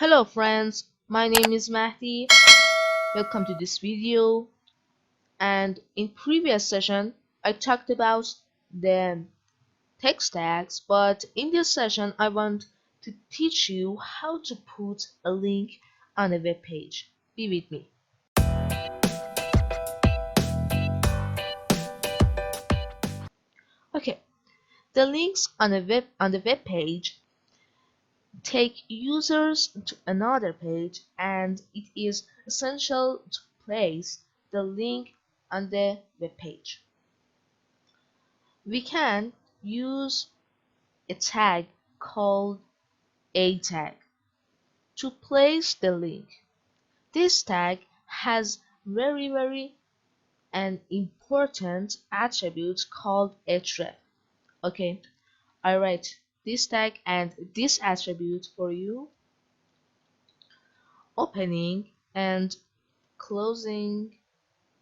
Hello friends, my name is Mahdi. Welcome to this video. And in previous session I talked about the text tags, but in this session I want to teach you how to put a link on a web page. Be with me. Okay, the links on the web page take users to another page, and it is essential to place the link on the web page. We can use a tag called a tag to place the link. This tag has very an important attribute called href. Okay, I write this tag and this attribute for you, opening and closing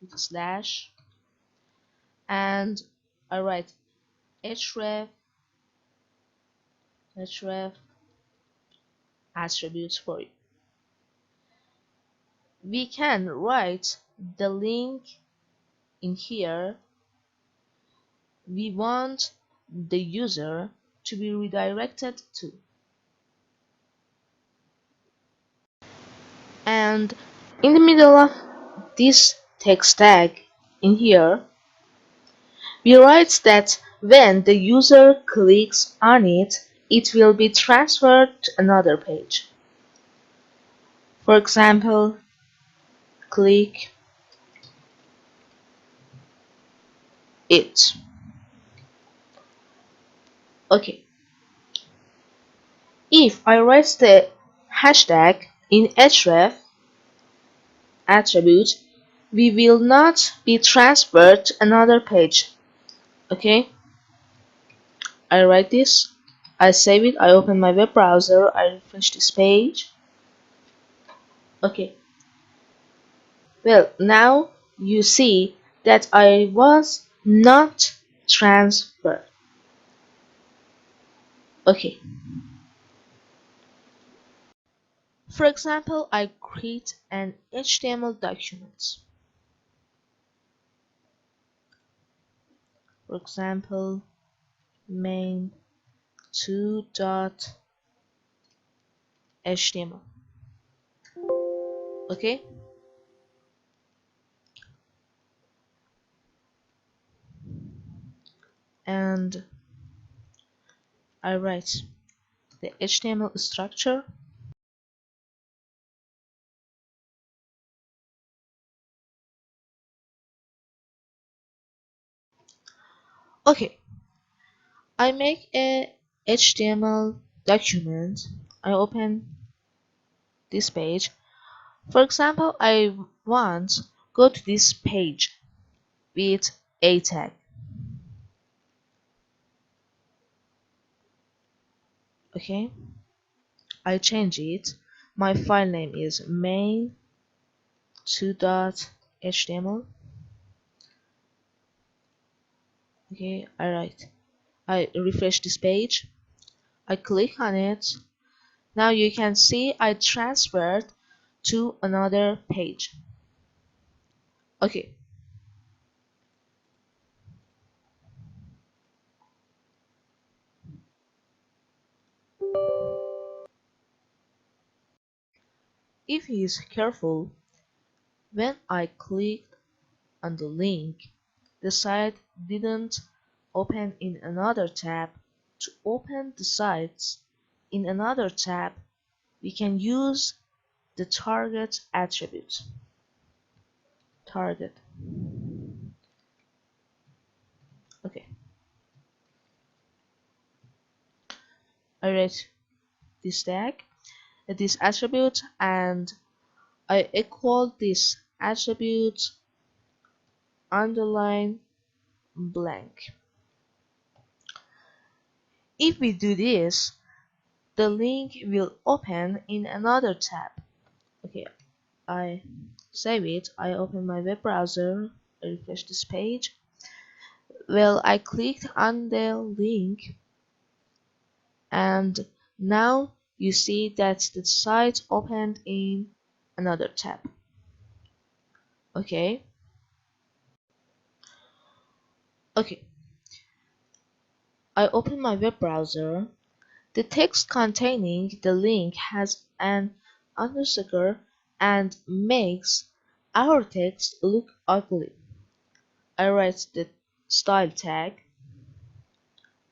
with a slash, and I write href attributes for you. We can write the link in here we want the user to be redirected to, and in the middle of this text tag in here we write that when the user clicks on it, it will be transferred to another page. For example, click it. Okay, if I write the hashtag in href attribute, we will not be transferred to another page. Okay, I write this, I save it, I open my web browser, I refresh this page. Okay, well, now you see that I was not transferred. Okay, for example, I create an HTML document. For example, main2.html. Okay, and I write the HTML structure. Okay, I make a HTML document. I open this page. For example, I want go to this page with a tag. Okay, I change it. My file name is main2.html. Okay, I refresh this page. I click on it. Now you can see I transferred to another page. Okay, if he is careful, when I clicked on the link, the site didn't open in another tab. To open the sites in another tab, we can use the target attribute. Target. Okay, I write this tag, this attribute, and I equal this attribute underline blank. If we do this, the link will open in another tab. Okay, I save it, I open my web browser, I refresh this page. Well, I clicked on the link, and now you see that the site opened in another tab. Okay. I open my web browser. The text containing the link has an underscore and makes our text look ugly. I write the style tag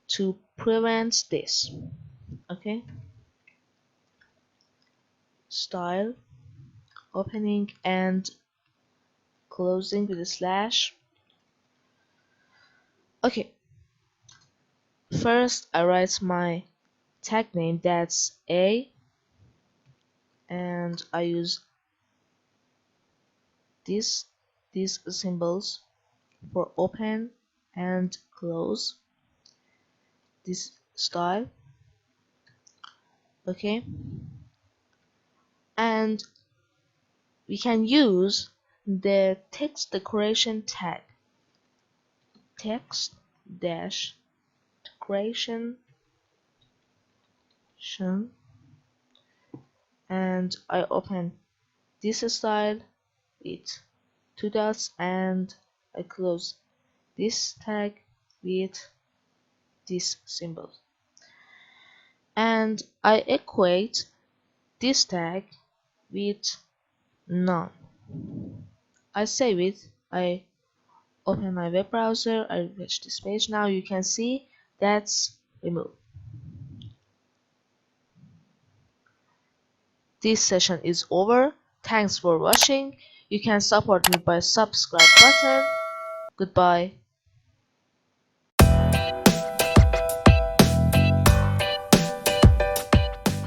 to prevent this. Okay. Style, opening and closing with a slash. Okay. First, I write my tag name, that's A, and I use these symbols for open and close this style. Okay, and we can use the text decoration tag, text dash decoration, and I open this style with two dots and I close this tag with this symbol, and I equate this tag with none. I save it. I open my web browser. I refresh this page. Now you can see that's removed. This session is over. Thanks for watching. You can support me by subscribe button. Goodbye.